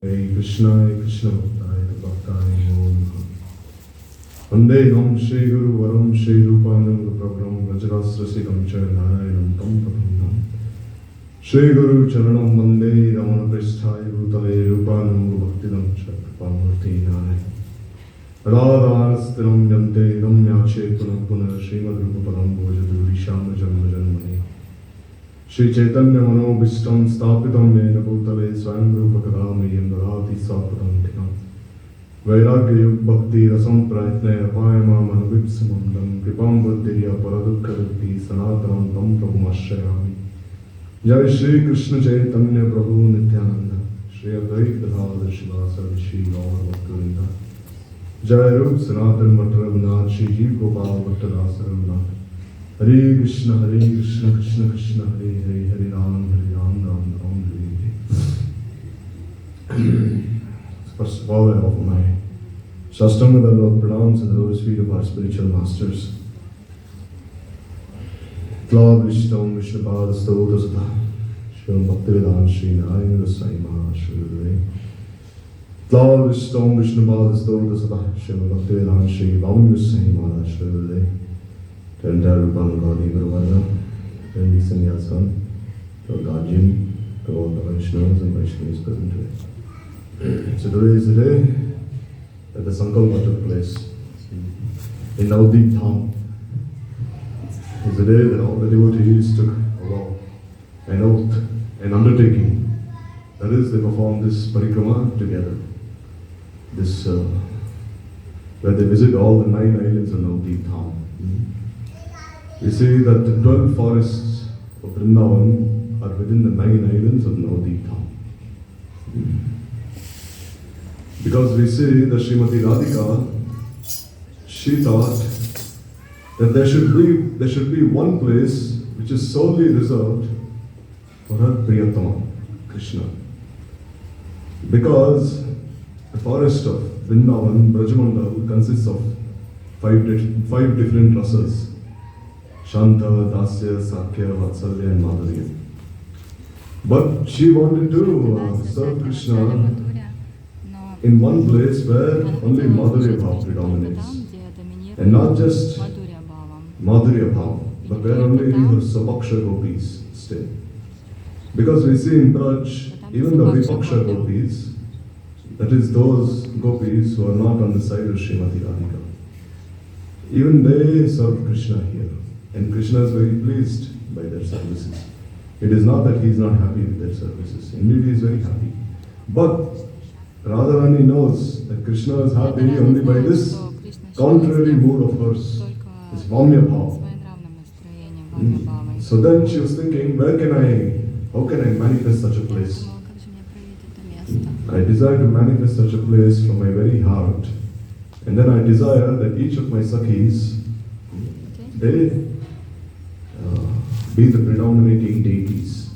Krishna Krishna Bhaktāya Bhaktāya Namo Namaha. Vandeham Shri Guru Varam Shri Rupanam Prabhram Vrajrasrasikam Cha Narayanam Tam Padam Shri Guru Charanam Vande Ramana Pristhaya Bhutale Rupanam Bhaktivedanta Kripamurti Narayan Radhanastiram Yante Idam Yache Punah Punah Srimad Rupapadam Bhojadu Vishama Janma Janmane Shri Chaitanya Mano Bhishtam Stapitam Yena Bhutale Swayam Rupakadami Yamdarati Swapadam Tinam Vairagya Yug Bhakti Rasam Prayatne Apayama Manavipsamandam Kripam Buddhirya Paradukkarati Sanatanam Tam Prabhumashrayami Jai Shri Krishna Chaitanya Prabhu Nityananda Shri Advaita Gadadhar Shivasa Shri Gaur Bhaktivedanta Jai Rup Sanatan Bhattravanath Shri Jeev Gopal Bhattadasa Raghunath Hare Krishna Krishna Krishna Hare Hare Hare Ram Ram Hare. First of all, I offer my Shastanga Dandava Pranams in the lotus feet of our spiritual masters. Klad Vishtam Vishnupad Stota Sata Shri Bhaktivedanta Shri Narayana Rasai Maharaj Shri Klad Vishtam Vishnupad Stota Sata Shri Bhaktivedanta Shri Vamya Rasai Maharaj Shri to entire Rupan Gaudi Guru Varga, to the Sannyasan, to Guardian, to all the Vaishnavas and Vaishnavas present today. So today is the day that the Sankalpa took place in Navdeep Dham. It's the day that all the devotees took a vow, an oath, an undertaking. That is, they performed this parikrama together. This, where they visit all the 9 islands of Navdeep Dham. We say that the 12 forests of Vrindavan are within the 9 islands of Navdeep Dham. Because we say that Srimati Radhika, she thought that there should be one place which is solely reserved for her Priyatama, Krishna. Because the forest of Vrindavan, Brajamandal, consists of 5 different rasas. Shanta, Dasya, Sakya, Vatsalya and Madhurya. But she wanted to serve Krishna in one place where only Madhurya Bhav predominates. And not just Madhurya Bhav, but where only her Sabaksha gopis stay. Because we see in Braj, even the Vipaksha gopis, that is those gopis who are not on the side of Srimati Radhika, even they serve Krishna here. And Krishna is very pleased by their services. It is not that he is not happy with their services. Indeed, he is very happy. But Radharani knows that Krishna is happy only by this contrary mood of hers, this Vamya Bhav. So then she was thinking, how can I manifest such a place? I desire to manifest such a place from my very heart. And then I desire that each of my Sakhis, they be the predominating deities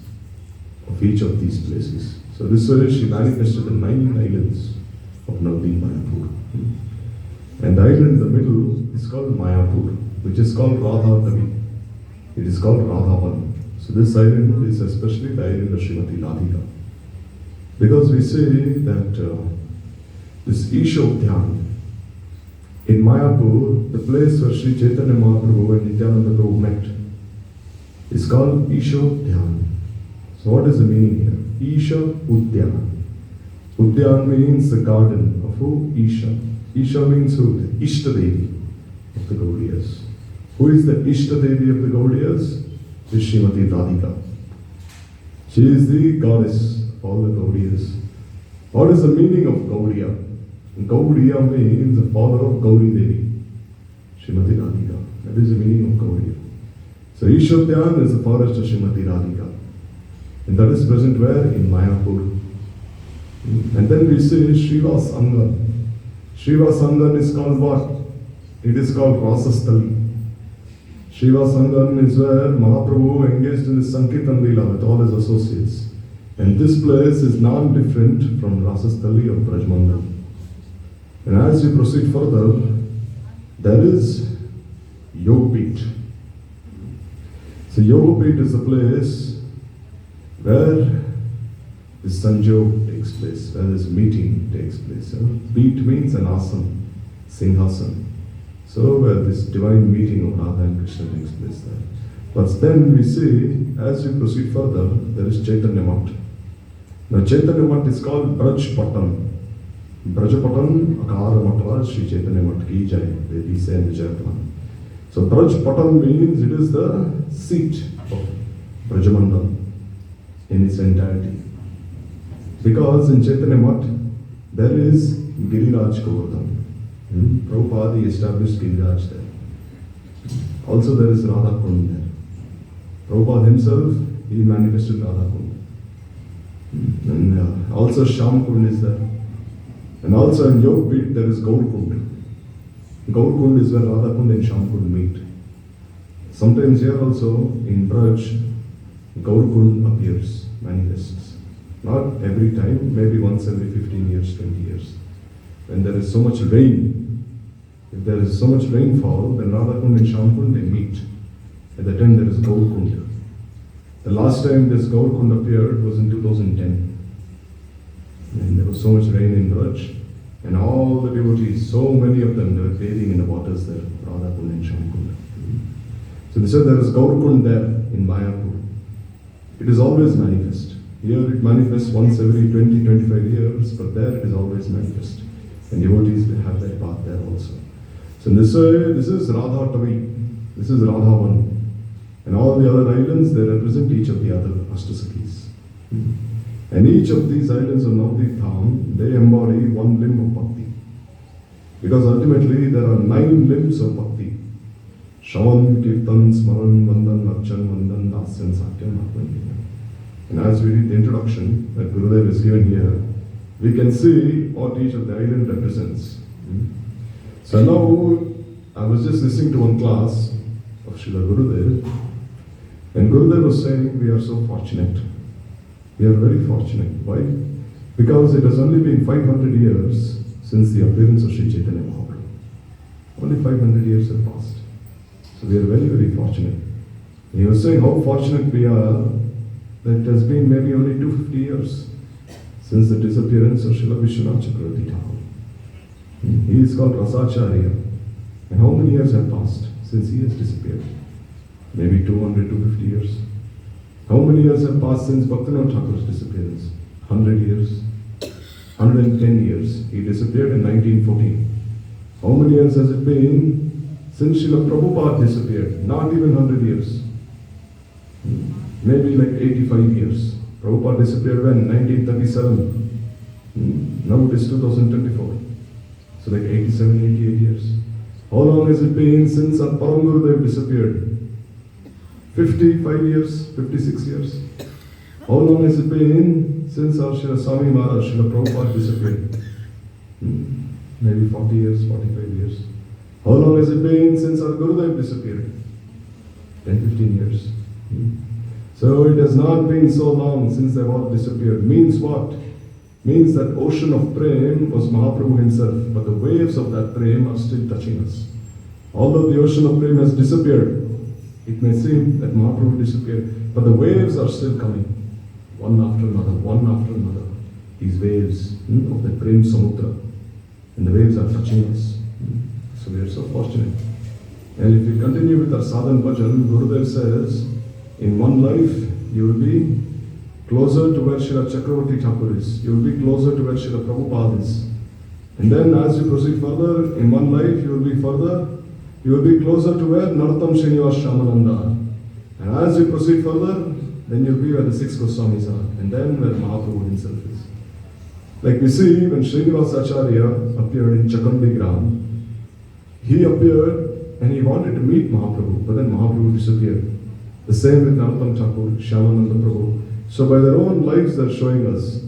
of each of these places. So this way she manifested the 9 islands of Navdeep Mayapur. And the island in the middle is called Mayapur, which is called Radha. It is called Radhavan. So this island is especially the island of Srimati Radhika. Because we say that this Ishopdhyan in Mayapur, the place where Sri Chaitanya Mahaprabhu and Nityananda Prabhu met, is called Ishopdhyan. So what is the meaning here? Isha Udyan. Udyan means the garden of who? Isha. Isha means who? The Ishtadevi of the Gaudiyas. Who is the Ishtadevi of the Gaudiyas? Is Srimati Radhika. She is the goddess of all the Gaudiyas. What is the meaning of Gaudiya? Gaudiya means the father of Gauri Devi, Srimati Radhika. That is the meaning of Gaudiya. So Ishopdhyan is the forest of Srimati Radhika. And that is present where? In Mayapur. And then we say Srivas Angan. Srivas Angan is called what? It is called Rasastali. Srivas Angan is where Mahaprabhu engaged in the Sankirtan Leela with all his associates. And this place is non-different from Rasastali of Brajmandal. And as we proceed further, there is Yogpit. So Yogpit is the place where the Sanjog takes place, where this meeting takes place. Beat means an asana, Singhasan. So where this divine meeting of Radha and Krishna takes place there. But then we see, as we proceed further, there is Chaitanya Mat. Now Chaitanya Mat is called Braj Patan. Brajapatan Akara Matva Sri Chaitanya Mat Ki Jai, they say in the Jayapatan. So Braj Patan means it is the seat of Brajamandal in its entirety. Because in Chaitanya Mat there is Giriraj Govardhan. Prabhupada established Giriraj there. Also there is Radha Kund there. Prabhupada himself, he manifested Radha Kund. And also Sham Kund is there. And also in Yogpit there is Gaur Kund. Gaur Kund is where Radha Kund and Sham Kund meet. Sometimes here also in Braj, Gaur Kund appears, manifests. Not every time, maybe once every 15 years, 20 years. When there is so much rain, if there is so much rainfall, then Radha Kund and Sham Kund they meet. At that time there is Gaur Kund. The last time this Gaur Kund appeared was in 2010. And there was so much rain in Braj, and all the devotees, so many of them, they were bathing in the waters there, Radha Kund and Sham Kund. So they said there is Gaur Kund there in Mayapur. It is always manifest. Here it manifests once every 20-25 years, but there it is always manifest. And devotees will have that path there also. So in this way, this is Radha Tavi, this is Radha Van. And all the other islands, they represent each of the other Ashtasakis. And each of these islands of Navadvip Dham, they embody one limb of Bhakti. Because ultimately there are 9 limbs of Bhakti. Shravan, Kirtan, Smaran, Vandan, Archan, Vandan, Dasyan, Satyam, Atman. And as we read the introduction that Gurudev is given here, we can see what each of the island represents. So now, I was just listening to one class of Srila Gurudev, and Gurudev was saying we are so fortunate. We are very fortunate. Why? Because it has only been 500 years since the appearance of Sri Chaitanya Mahaprabhu. Only 500 years have passed. So we are very, very fortunate. And he was saying how fortunate we are that it has been maybe only 250 years since the disappearance of Srila Vishwanath Chakravarti Thakur. He is called Rasacharya. And how many years have passed since he has disappeared? Maybe 200, 250 years. How many years have passed since Bhaktivinoda Thakur's disappearance? 100 years. 110 years. He disappeared in 1914. How many years has it been since Srila Prabhupada disappeared? Not even 100 years. Maybe like 85 years. Prabhupada disappeared when? 1937. Now it is 2024. So like 87, 88 years. How long has it been since our Param Gurudev disappeared? 55 years, 56 years. How long has it been since our Srila Swami Maharaj, Srila Prabhupada disappeared? Maybe 40 years, 45 years. How long has it been since our Gurudev disappeared? 10, 15 years. So it has not been so long since they all disappeared. Means what? Means that ocean of prem was Mahaprabhu himself, but the waves of that prem are still touching us. Although the ocean of prem has disappeared, it may seem that Mahaprabhu disappeared, but the waves are still coming, one after another, one after another. These waves of the prem samudra, and the waves are touching us. So we are so fortunate. And if we continue with our sadhan bhajan, Gurudev says, in one life, you will be closer to where Srila Chakravarti Thakur is. You will be closer to where Srila Prabhupada is. And then as you proceed further, in one life, you will be further. You will be closer to where Narottam Srinivas Shamananda are. And as you proceed further, then you will be where the 6 Goswamis are. And then where Mahaprabhu himself is. Like we see, when Srinivas Acharya appeared in Chakandigram, he appeared and he wanted to meet Mahaprabhu, but then Mahaprabhu disappeared. The same with Narottam Thakur, Shyamananda Prabhu. So by their own lives they are showing us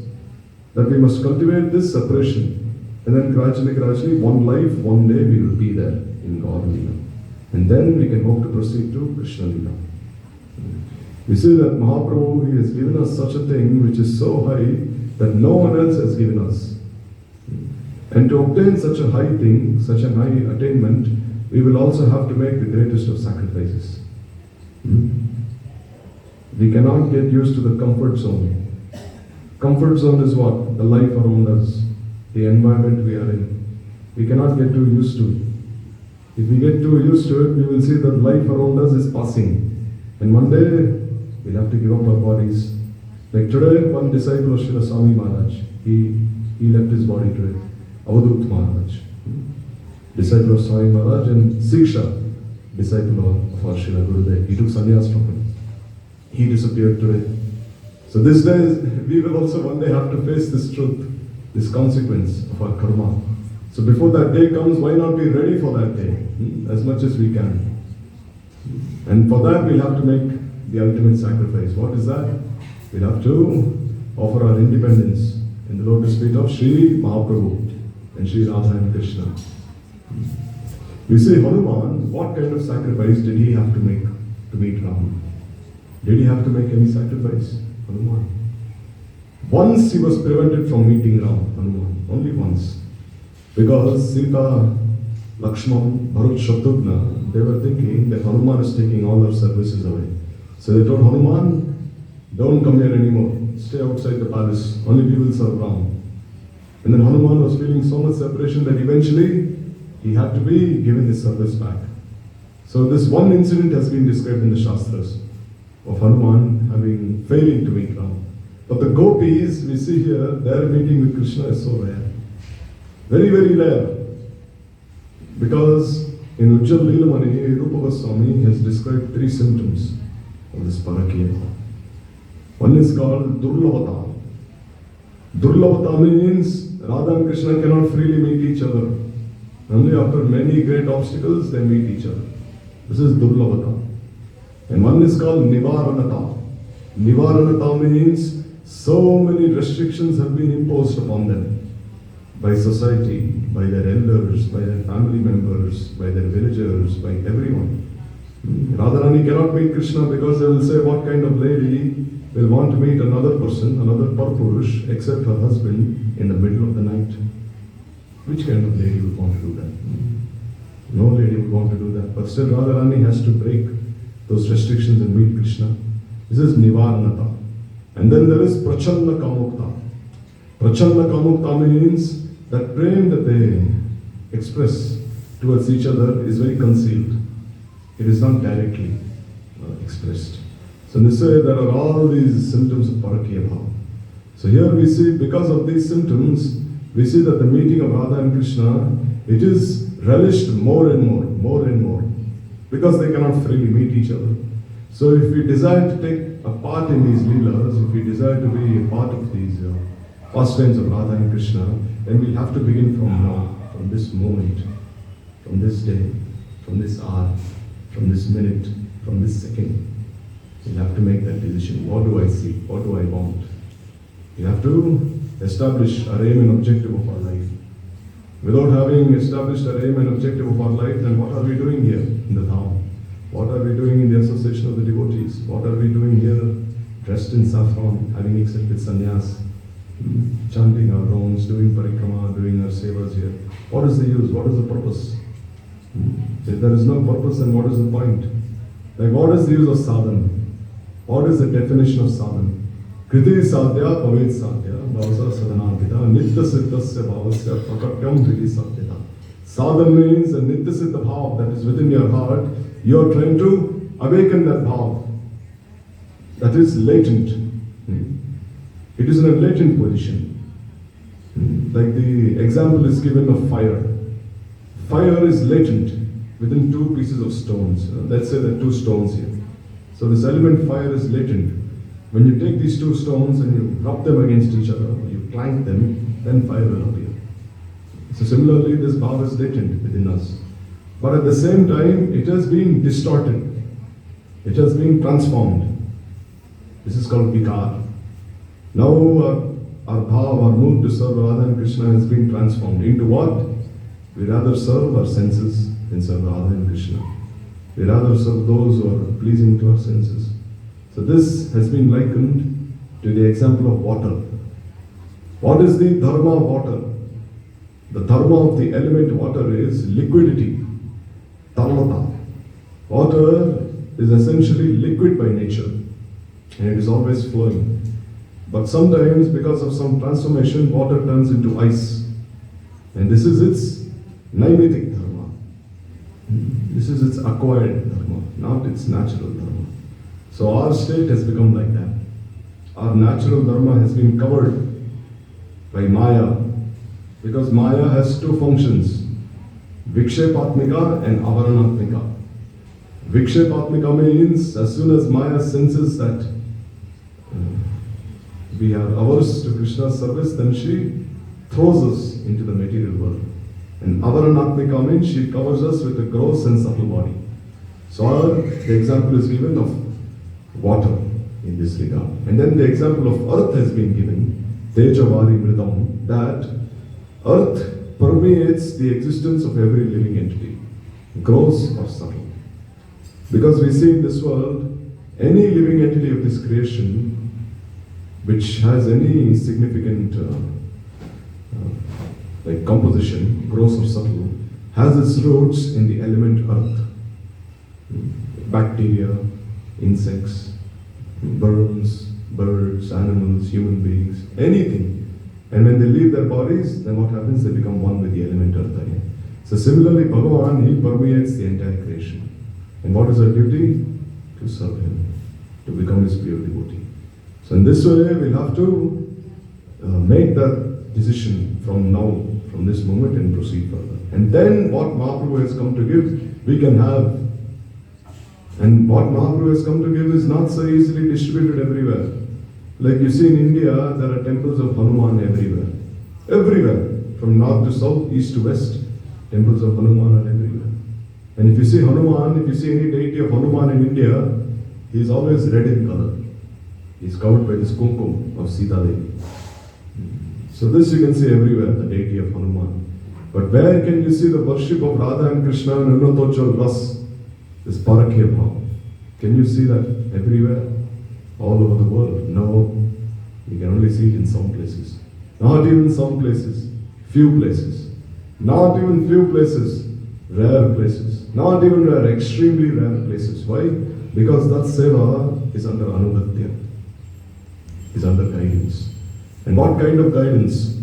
that we must cultivate this separation. And then gradually, one life, one day we will be there in Gaur Leela. And then we can hope to proceed to Krishna Leela. We see that Mahaprabhu, he has given us such a thing which is so high that no one else has given us. And to obtain such a high thing, such a high attainment, we will also have to make the greatest of sacrifices. We cannot get used to the comfort zone. Comfort zone is what? The life around us, the environment we are in. We cannot get too used to it. If we get too used to it, we will see that life around us is passing. And one day, we'll have to give up our bodies. Like today, one disciple of Srila Swami Maharaj, he left his body today. Avadut Maharaj, disciple of Swami Maharaj, and Siksha, disciple of our Srila Gurudev. He took sannyas from him. He disappeared today. So this day, we will also one day have to face this truth, this consequence of our karma. So before that day comes, why not be ready for that day, as much as we can? And for that, we'll have to make the ultimate sacrifice. What is that? We'll have to offer our independence in the lotus feet of Sri Mahaprabhu and Sri Radha and Krishna. You see, Hanuman, what kind of sacrifice did he have to make to meet Rama? Did he have to make any sacrifice? Hanuman. Once he was prevented from meeting Rama, Hanuman, only once. Because Sita, Lakshman, Bharat, Shatrughna, they were thinking that Hanuman is taking all our services away. So they told Hanuman, don't come here anymore. Stay outside the palace. Only we will serve Ram. And then Hanuman was feeling so much separation that eventually he had to be given his service back. So this one incident has been described in the Shastras of Hanuman failing to meet Ram. But the gopis we see here, their meeting with Krishna is so rare. Very, very rare. Because in Ujjal Leelamani, Rupa Goswami has described 3 symptoms of this parakya. One is called Durlavata. Durlavata means Radha and Krishna cannot freely meet each other. Only after many great obstacles they meet each other. This is Durlavata. And one is called Nivaranata. Nivaranata means so many restrictions have been imposed upon them by society, by their elders, by their family members, by their villagers, by everyone. Radharani cannot meet Krishna because they will say, what kind of lady will want to meet another person, another Parpurush, except her husband in the middle of the night? Which kind of lady would want to do that? No lady would want to do that. But still Radharani has to break those restrictions and meet Krishna. This is Nivaranata. And then there is Prachanna Kamukta. Prachanna Kamukta means that prem that they express towards each other is very concealed. It is not directly expressed. So they say there are all these symptoms of Parakya Bhava. So here we see, because of these symptoms, we see that the meeting of Radha and Krishna, it is relished more and more, because they cannot freely meet each other. So if we desire to take a part in these leelas, if we desire to be a part of these pastimes of Radha and Krishna, then we'll have to begin from now, from this moment, from this day, from this hour, from this minute, from this second. We'll have to make that decision. What do I seek? What do I want? We have to establish our aim and objective of our life. Without having established our aim and objective of our life, then what are we doing here in the Dham? What are we doing in the association of the devotees? What are we doing here, dressed in saffron, having accepted sannyas, chanting our rounds, doing parikrama, doing our sevas here? What is the use? What is the purpose? If there is no purpose, then what is the point? Like, what is the use of sadhana? What is the definition of sadhana? Kriti sadhya pavet sadhya bhavasa sadhanapita nitya siddhasya bhavasya prakatyam kriti sadhyata. Sadhana means a nitya siddha bhav that is within your heart. You are trying to awaken that bhav that is latent. It is in a latent position. Like the example is given of fire. Fire is latent within 2 pieces of stones. Let's say there are 2 stones here. So this element fire is latent. When you take these 2 stones and you rub them against each other, you clank them, then fire will appear. So similarly, this bhav is latent within us. But at the same time, it has been distorted. It has been transformed. This is called vikar. Now our bhav, our mood to serve Radha and Krishna has been transformed into what? We rather serve our senses than serve Radha and Krishna. We rather serve those who are pleasing to our senses. So this has been likened to the example of water. What is the dharma of water? The dharma of the element water is liquidity, tarvata. Water is essentially liquid by nature, and it is always flowing. But sometimes, because of some transformation, water turns into ice. And this is its naimitic dharma. This is its acquired dharma, not its natural dharma. So our state has become like that. Our natural dharma has been covered by Maya, because Maya has two functions, Vikshepatmika and Avaranatmika. Vikshepatmika means as soon as Maya senses that we are averse to Krishna's service, then she throws us into the material world. And Avaranatmika means she covers us with a gross and subtle body. So the example is given of water in this regard. And then the example of earth has been given, Tejavari Mridam, that earth permeates the existence of every living entity, gross or subtle. Because we see in this world, any living entity of this creation which has any significant like composition, gross or subtle, has its roots in the element earth. Bacteria, insects, worms, birds, animals, human beings, anything. And when they leave their bodies, then what happens? They become one with the element earth again. So similarly, Bhagavan, he permeates the entire creation. And what is our duty? To serve him, to become his pure devotee. So in this way, we'll have to make that decision from now, from this moment, and proceed further. And then what Mahaprabhu has come to give, we can have. And what Mahaprabhu has come to give is not so easily distributed everywhere. Like you see in India, there are temples of Hanuman everywhere. Everywhere. From north to south, east to west, temples of Hanuman are everywhere. And if you see Hanuman, if you see any deity of Hanuman in India, he is always red in color. He is covered by this kumkum of Sita Devi. So this you can see everywhere, the deity of Hanuman. But where can you see the worship of Radha and Krishna and Unatochal Ras, this Parakya Bhav? Can you see that everywhere? All over the world? No. You can only see it in some places. Not even some places. Few places. Not even few places. Rare places. Not even rare, extremely rare places. Why? Because that seva is under anugatya. Is under guidance. And what kind of guidance?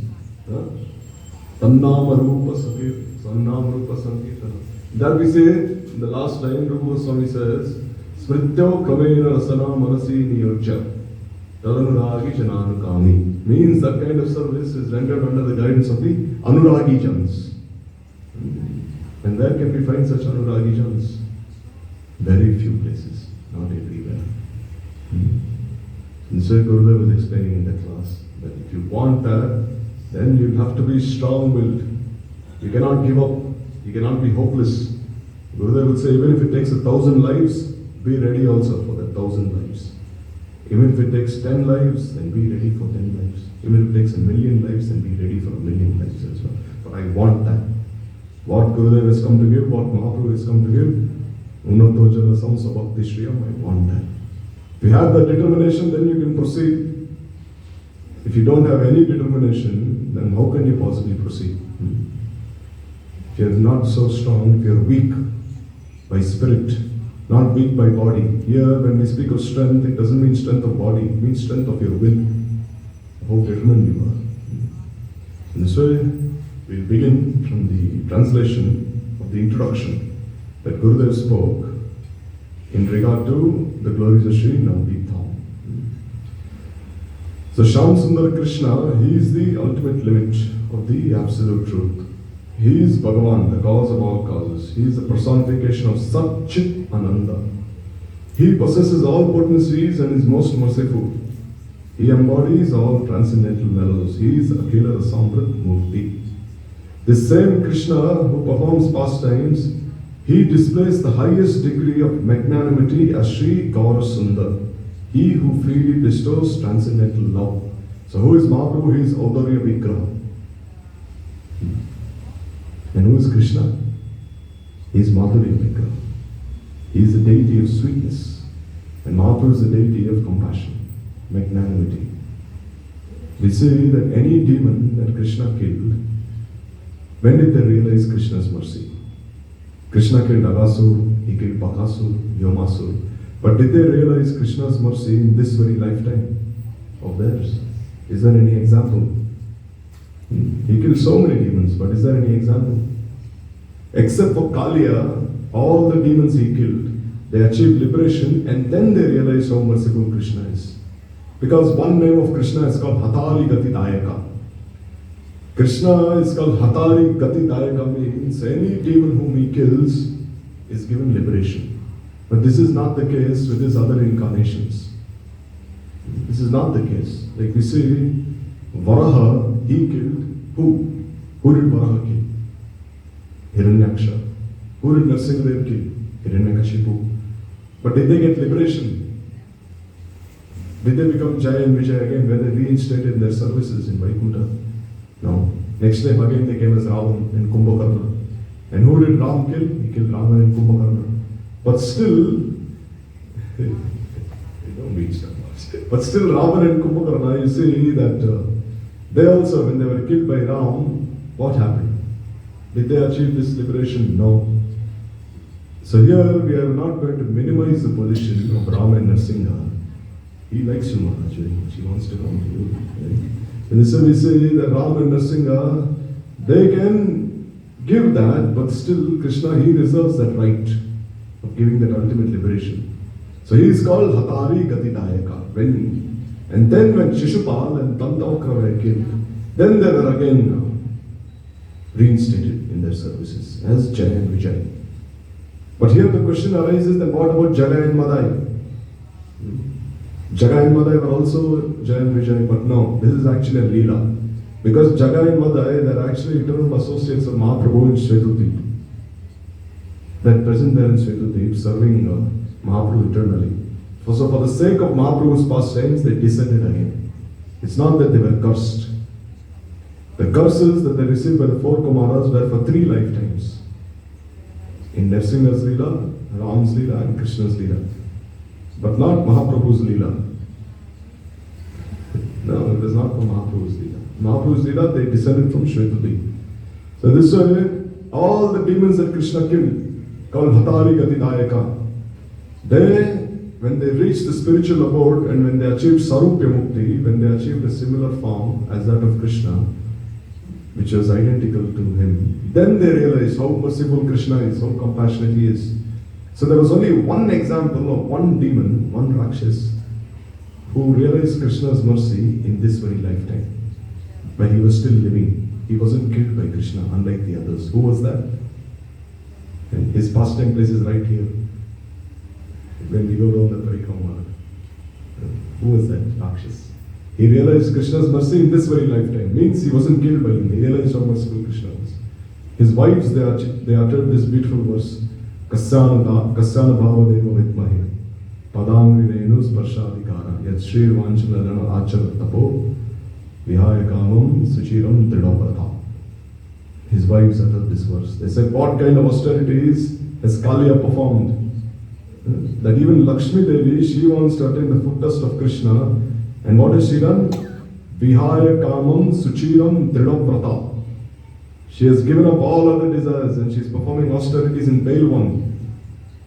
Tannama Rupa Sakir, Sannam Rupa Sankirtana. That we say, in the last line, Rupa Goswami says, Smrityo Kavena Rasana Manasi Niyojya Tadanuragi Jananukami. Means that kind of service is rendered under the guidance of the Anuragi Jans. And where can we find such Anuragi Jans? Very few places, not everywhere. And so Gurudev was explaining in that class that if you want that, then you have to be strong-willed. You cannot give up. You cannot be hopeless. Gurudev would say, even if it takes 1,000 lives, be ready also for that 1,000 lives. Even if it takes 10 lives, then be ready for 10 lives. Even if it takes 1,000,000 lives, then be ready for 1,000,000 lives as well. But I want that. What Gurudev has come to give, what Mahaprabhu has come to give, Unnatoja Rasam Sabhakti Shriyam, I want that. If you have that determination, then you can proceed. If you don't have any determination, then how can you possibly proceed? If you're not so strong, if you're weak by spirit, not weak by body. Here, when we speak of strength, it doesn't mean strength of body, it means strength of your will. How determined you are. In this way, we'll begin from the translation of the introduction that Gurudev spoke in regard to the glories of Sri Navdeep Dham. So Shyam Sundar Krishna, he is the ultimate limit of the absolute truth. He is Bhagavan, the cause of all causes. He is the personification of Sat Chit Ananda. He possesses all potencies and is most merciful. He embodies all transcendental mellows. He is Akhila Rasamrit Murti. This same Krishna who performs pastimes, he displays the highest degree of magnanimity as Sri Gaura Sundar, he who freely bestows transcendental love. So who is Mahaprabhu? He is Audarya Vigraha. And who is Krishna? He is Madhurya Vigraha. He is the deity of sweetness. And Mahaprabhu is the deity of compassion, magnanimity. We say that any demon that Krishna killed, when did they realize Krishna's mercy? Krishna killed Agasur, he killed Bakasur, Vyomasur. But did they realize Krishna's mercy in this very lifetime? of theirs? Is there any example? He killed so many demons, but is there any example? Except for Kaliya, all the demons he killed, they achieved liberation and then they realized how merciful Krishna is. Because one name of Krishna is called Hatari Gati Dayaka. Krishna is called Hatari Gati Dayaka, means any demon whom he kills is given liberation. But this is not the case with his other incarnations. This is not the case. Like we see, Varaha, he killed who? Who did Varaha kill? Hiranyaksha. Who did Nrsimhadev kill? Hiranyakashipu. But did they get liberation? Did they become Jaya and Vijay again when they reinstated their services in Vaikuntha? No. Next time again they came as Ravan and Kumbhakarna. And who did Ram kill? He killed Ravan and Kumbhakarna. But still, they don't meet so much. But still Ravan and Kumbhakarna, you see that they also, when they were killed by Ram, what happened? Did they achieve this liberation? No. So here we are not going to minimize the position of Rama and Nrsimha. He likes you, Maharaj, very much. He wants to come to you. Right? And so we say that Rama and Nrsimha, they can give that, but still Krishna, he reserves that right of giving that ultimate liberation. So he is called Hatari Gati Dayaka. And then when Shishupal and Dantavakra were killed, then they were again reinstated in their services as Jaya and Vijay. But here the question arises, then what about Jaga and Madai? Jaga and Madai were also Jaya and Vijay, but no, this is actually a Leela. Because Jaga and Madai, they are actually eternal associates of Mahaprabhu in Svetudip. They are present there in Svetudip, serving Mahaprabhu eternally. So for the sake of Mahaprabhu's pastimes, they descended again. It's not that they were cursed. The curses that they received by the four Kumaras were for 3 lifetimes. In Nrsimha's Leela, Ram's Leela and Krishna's Leela. But not Mahaprabhu's Leela. No, it was not for Mahaprabhu's Leela. Mahaprabhu's Leela, they descended from Shvetudip. So this way, all the demons that Krishna killed, called Hatari Gati Dayaka, they, when they reached the spiritual abode and when they achieved Sarupya Mukti, when they achieved a similar form as that of Krishna, which was identical to him, then they realized how merciful Krishna is, how compassionate he is. So there was only one example of one demon, one Rakshas, who realized Krishna's mercy in this very lifetime, when he was still living. He wasn't killed by Krishna, unlike the others. Who was that? And his pastime place is right here. When we go down the Parikramana. Who was that Rakshas? He realized Krishna's mercy in this very lifetime. Means he wasn't killed by him. He realized how merciful Krishna was. His wives, they uttered this beautiful verse. Kasyana bhava deva vitmahe padamri renu sparshadikara yat shrir vanchalarana achara tapo vihaya kamam suchiram tridaprata. His wives uttered this verse. They said, what kind of austerities has Kaliya performed? That even Lakshmi Devi, she wants to attain the foot dust of Krishna. And what has she done? Vihaya kamam suchiram tridaprata. She has given up all other desires and she is performing austerities in pale one.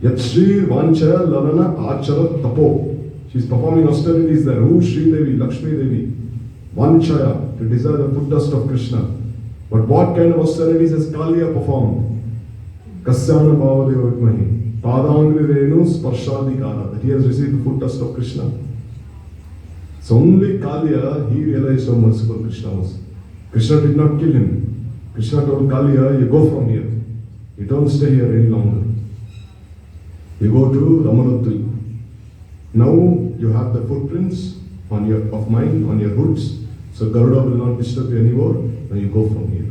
Yat Shri Vancha Lalana Achara Tapo. She is performing austerities there. Who? Shri Devi, Lakshmi Devi. Vanchaya, to desire the foot dust of Krishna. But what kind of austerities has Kaliya performed? Kasyana Bhavadeva Vitmahi. Padangri Renu Sparshadikara. That he has received the foot dust of Krishna. So only Kaliya, he realized how merciful Krishna was. Krishna did not kill him. Krishna told Kaliya, you go from here. You don't stay here any longer. You go to Ramanatri. Now you have the footprints of mine on your hoods. So Garuda will not disturb you anymore. Now you go from here.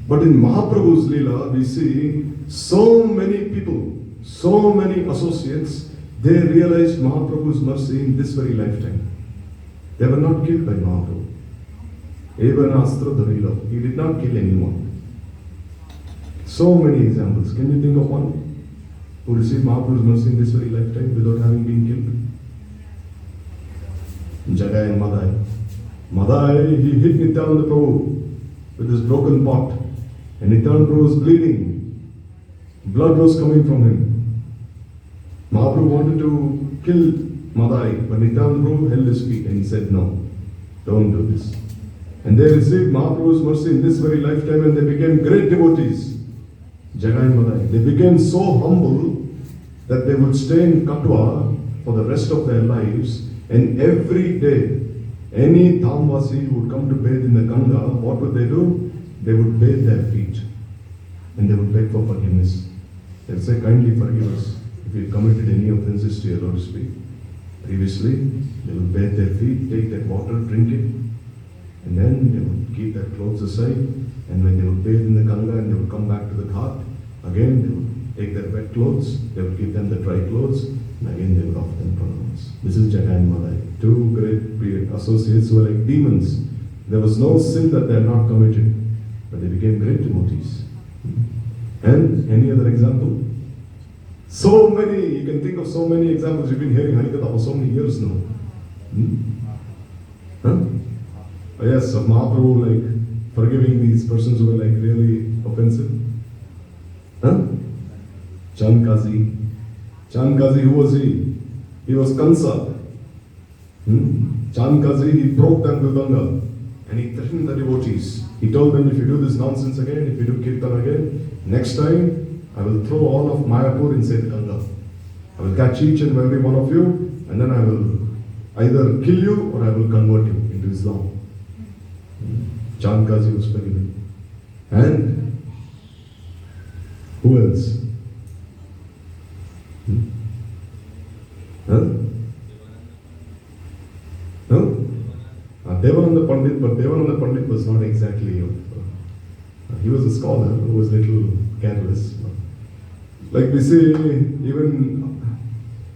But in Mahaprabhu's Leela, we see so many people, so many associates, they realized Mahaprabhu's mercy in this very lifetime. They were not killed by Mahaprabhu. Even Astra Dharila, he did not kill anyone. So many examples. Can you think of one who received Mahaprabhu's mercy in this very lifetime without having been killed? Jagai and Madai. Madai, he hit Nityananda Prabhu with his broken pot. And Nityananda Prabhu was bleeding. Blood was coming from him. Mahaprabhu wanted to kill Madai, when Nityananda held his feet and he said, no, don't do this. And they received Mahaprabhu's mercy in this very lifetime and they became great devotees. Jagai Madai. They became so humble that they would stay in Katwa for the rest of their lives, and every day, any Dhamvasi who would come to bathe in the Ganga, what would they do? They would bathe their feet and they would beg for forgiveness. They would say, kindly forgive us if we have committed any offenses to your Lord to speak. Previously, they would bathe their feet, take that water, drink it, and then they would keep their clothes aside, and when they would bathe in the Ganga and they would come back to the ghat, again they would take their wet clothes, they would give them the dry clothes, and again they would offer them pranams. This is Jagai and Madai, two great associates who were like demons. There was no sin that they had not committed, but they became great devotees. And any other example? So many, you can think of so many examples. You've been hearing Harikatha for so many years now. Huh? Oh yes, of Mahaprabhu like forgiving these persons who were like really offensive. Huh? Chankazi. Chankazi, who was he? He was Kansa. Chankazi, he broke them to Ganga and he threatened the devotees. He told them, if you do this nonsense again, if you do kirtan again, next time I will throw all of Mayapur inside Ganga. I will catch each and every one of you and then I will either kill you or I will convert you into Islam. Chankazi was forgiven. And who else? Huh? No? Devananda Pandit, but Devananda Pandit was not exactly he was a scholar who was a little careless. Like we say, even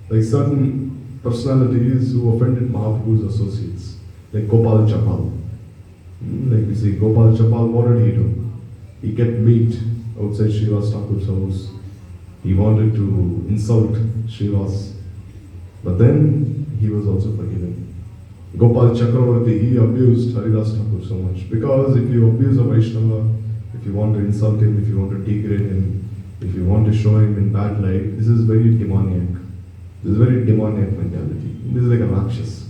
like certain personalities who offended Mahaprabhu's associates, like Gopal Chapal. Like we say, Gopal Chapal, what did he do? He kept meat outside Srivas Thakur's house. He wanted to insult Srivas. But then he was also forgiven. Gopal Chakravarti, he abused Haridas Thakur so much. Because if you abuse a Vaishnava, if you want to insult him, if you want to degrade him, if you want to show him in bad light, this is very demoniac. This is very demoniac mentality. This is like a Rakshas.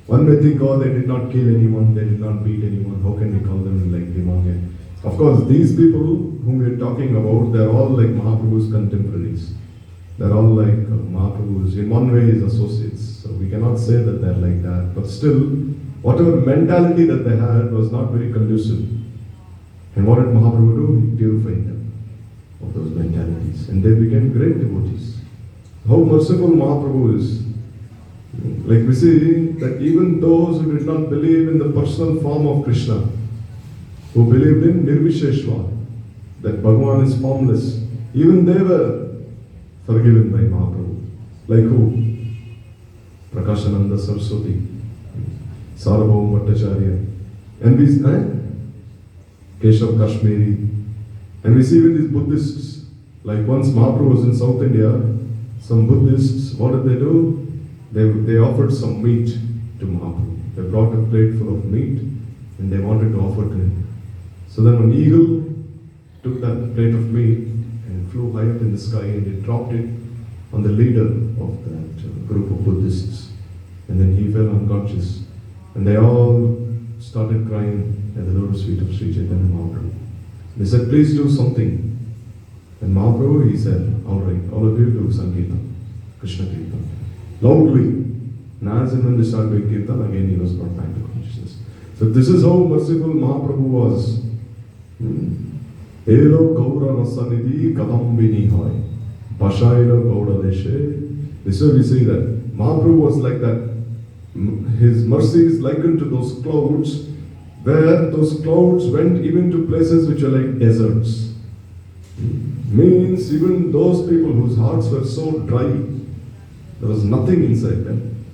One may think, oh, they did not kill anyone, they did not beat anyone, how can we call them like demoniac? Of course, these people whom we are talking about, they're all like Mahaprabhu's contemporaries. They're all like Mahaprabhu's, in one way, his associates. So we cannot say that they're like that. But still, whatever mentality that they had was not very conducive. And what did Mahaprabhu do? He purified them of those mentalities. And they became great devotees. How merciful Mahaprabhu is. Like we see that even those who did not believe in the personal form of Krishna, who believed in Nirvisheshwa, that Bhagavan is formless, even they were forgiven by Mahaprabhu. Like who? Prakashananda Saraswati, Sarabhaum Bhattacharya, and we Keshav Kashmiri, and we see even these Buddhists. Like once Mahaprabhu was in South India, some Buddhists, what did they do? They offered some meat to Mahaprabhu. They brought a plate full of meat and they wanted to offer to him. So then an eagle took that plate of meat and flew high up in the sky and it dropped it on the leader of that group of Buddhists. And then he fell unconscious. And they all started crying at the lotus feet of Sri Chaitanya Mahaprabhu. They said, please do something. And Mahaprabhu, he said, all right, all of you do Sankirtan, Krishna Kirtan. Loudly. And as and when they started doing Kirtan, again he was brought back to consciousness. So this is how merciful Mahaprabhu was. Elo Gaura Rasanidhi Kadambini Hai. Pashaila Gaura Deshe. This is why we say that Mahaprabhu was like that. His mercy is likened to those clouds, where those clouds went even to places which are like deserts. Means even those people whose hearts were so dry, there was nothing inside them.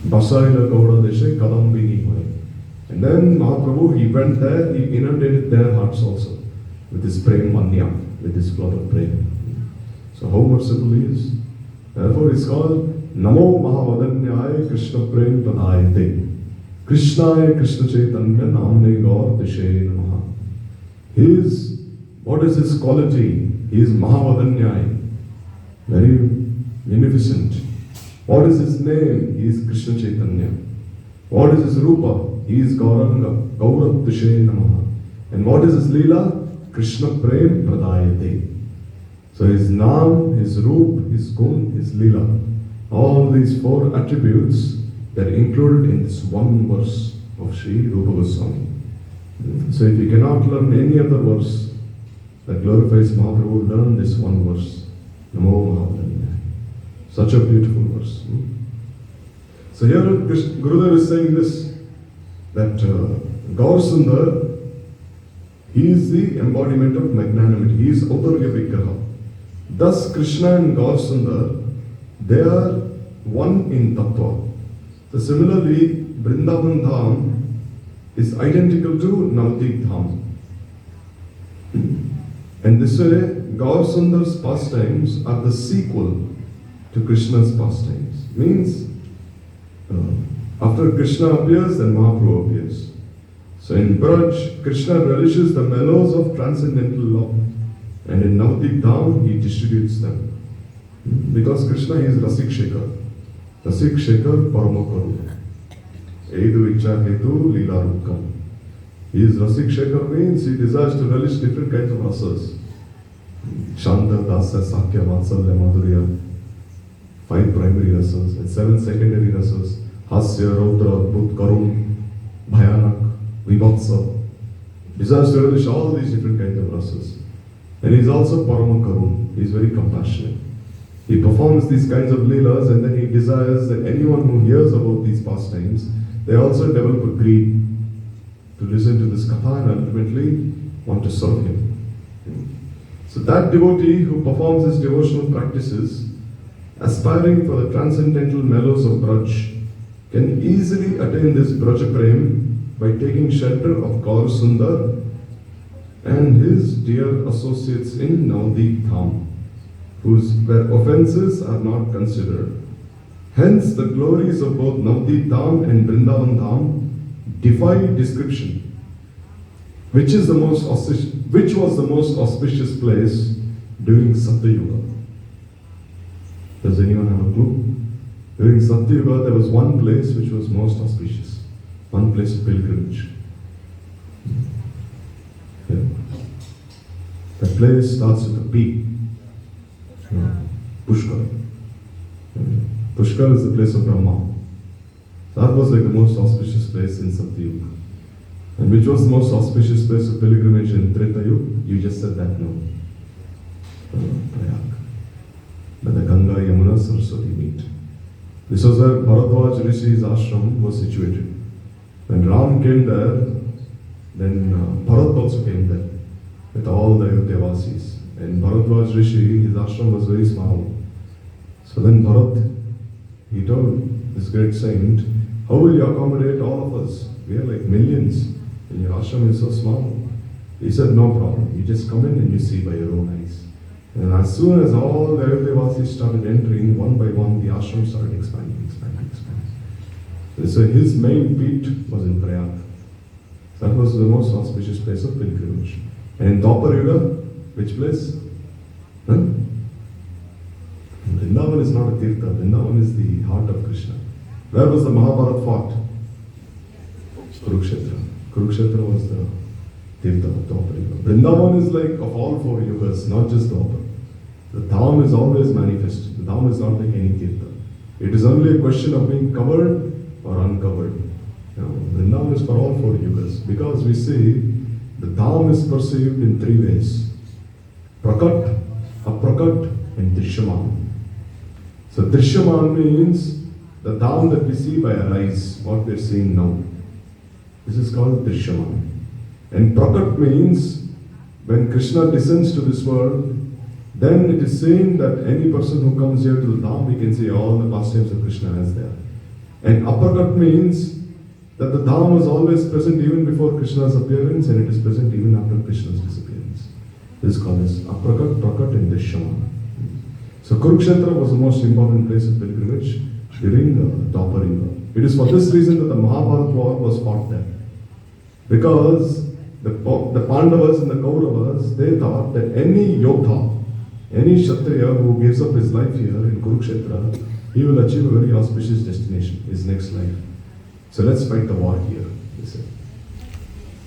Basaila Gaura Deshe Kadambini Hai. And then Mahaprabhu, he went there, he inundated their hearts also with his prem manya, with his flood of prem. So how merciful he is. Therefore it's called Namo Mahavadanyaya Krishna Prem Padayate. Krishnaya Krishna Chaitanya Namne Gaur Deshe Namaha. What is his quality? He is Mahavadanyaya. Very beneficent. What is his name? He is Krishna Chaitanya. What is his Rupa? He is Gauranga, Gauratushe Namaha. And what is his Leela? Krishna Prem Pradayate. So his Naam, his Roop, his Gun, his Leela. All these four attributes that are included in this one verse of Sri Rupa Goswami. So if you cannot learn any other verse that glorifies Mahaprabhu, learn this one verse. Namo Mahaprabhu. Such a beautiful verse. So here Gurudev is saying this, that Gaur Sundar, he is the embodiment of magnanimity. He is Audarya Vigraha. Thus Krishna and Gaur Sundar, they are one in Tattva. So similarly, Vrindavan Dham is identical to Navadvip Dham. And this way, Gaur Sundar's pastimes are the sequel to Krishna's pastimes. Means, after Krishna appears, then Mahaprabhu appears. So in Braj, Krishna relishes the mellows of transcendental love. And in Navadvip Dham, he distributes them. Because Krishna is Rasik Shekhar. Rasik Shekhar Paramakaru. Eidu Icha Hetu Leela Rukam. He is Rasik Shekhar means he desires to relish different kinds of rasas. Shanta, Dasa, Sakya, Vatsalya, Madhurya. 5 primary rasas and 7 secondary rasas. Hasya, Raudra, Adbhut, Karun, Bhayanak, Vibhatsa. Desires to relish all these different kinds of rasas. And he is also Parama Karun. He is very compassionate. He performs these kinds of leelas and then he desires that anyone who hears about these pastimes, they also develop a greed to listen to this katha and ultimately want to serve him. So that devotee who performs his devotional practices, aspiring for the transcendental mellows of Braj, can easily attain this Braja Prem by taking shelter of Gaur Sundar and his dear associates in Navadvip Dham, where offences are not considered. Hence, the glories of both Navadvip Dham and Vrindavan Dham defy description. Which was the most auspicious place during Satyuga? Does anyone have a clue? During Satyuga, there was one place which was most auspicious. One place of pilgrimage. Yeah. That place starts with a P. Pushkar. Pushkar is the place of Brahma. That was like the most auspicious place in Satyuga. And which was the most auspicious place of pilgrimage in Treta Yuga? You just said that, no. Prayag. Where the Ganga, Yamuna, Saraswati meet. This was where Bharadwaj Rishi's ashram was situated. When Ram came there, then Bharat also came there with all the Ayodhya-vasis. And Bharadwaj Rishi, his ashram was very small. So then Bharat, he told this great saint, how will you accommodate all of us? We are like millions, and your ashram is so small. He said, no problem. You just come in and you see by your own eyes. And as soon as all the Ayodhya-vasis started entering, one by one, the ashram started expanding. So his main peak was in Prayag. That was the most auspicious place of pilgrimage. And in Dwapar Yuga, which place? Vrindavan is not a tirtha. Vrindavan is the heart of Krishna. Where was the Mahabharata fought? Kurukshetra. Kurukshetra was the tirtha of Dwapar Yuga. Vrindavan is like of all 4 yugas, not just Dwapar. The Dham is always manifest. The Dham is not like any tirtha. It is only a question of being covered or uncovered. Vrindavan is for all 4 yugas. Because we see the Dham is perceived in 3 ways. Prakat, Aprakat and Drishyaman. So Drishyaman means the Dham that we see by our eyes, what we are seeing now. This is called Drishyaman. And Prakat means when Krishna descends to this world, then it is seen that any person who comes here to the Dham, we can see all the pastimes of Krishna as there. And Aprakat means that the Dham was always present even before Krishna's appearance and it is present even after Krishna's disappearance. This is called as Aprakat, Prakat and Drishyaman. So Kurukshetra was the most important place of pilgrimage during the Dwapar Yuga. It is for this reason that the Mahabharata war was fought there. Because the Pandavas and the Kauravas, they thought that any Yodha, any Kshatriya who gives up his life here in Kurukshetra he will achieve a very auspicious destination, his next life. So let's fight the war here, he said,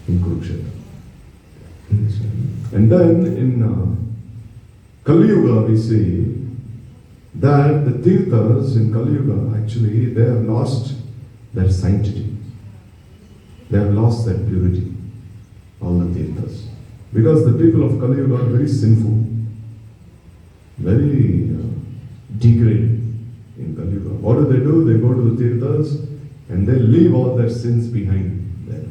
in Kurukshetra. And then in Kali Yuga we see that the Tirthas in Kali Yuga actually they have lost their sanctity. They have lost their purity, all the Tirthas. Because the people of Kali Yuga are very sinful, very degraded in Kali Yuga. What do? They go to the Tirthas and they leave all their sins behind there.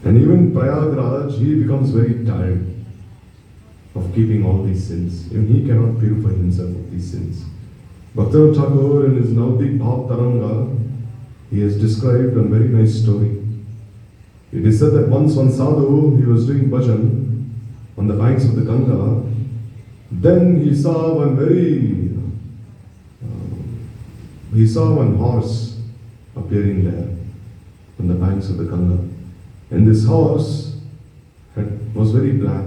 And even Prayagraj, he becomes very tired of keeping all these sins. Even he cannot purify himself of these sins. Bhaktivinoda Thakur in his Navadip Bhav Taranga, he has described a very nice story. It is said that once one sadhu, he was doing bhajan on the banks of the Ganga. Then he saw one horse appearing there on the banks of the Ganga. And this horse was very black.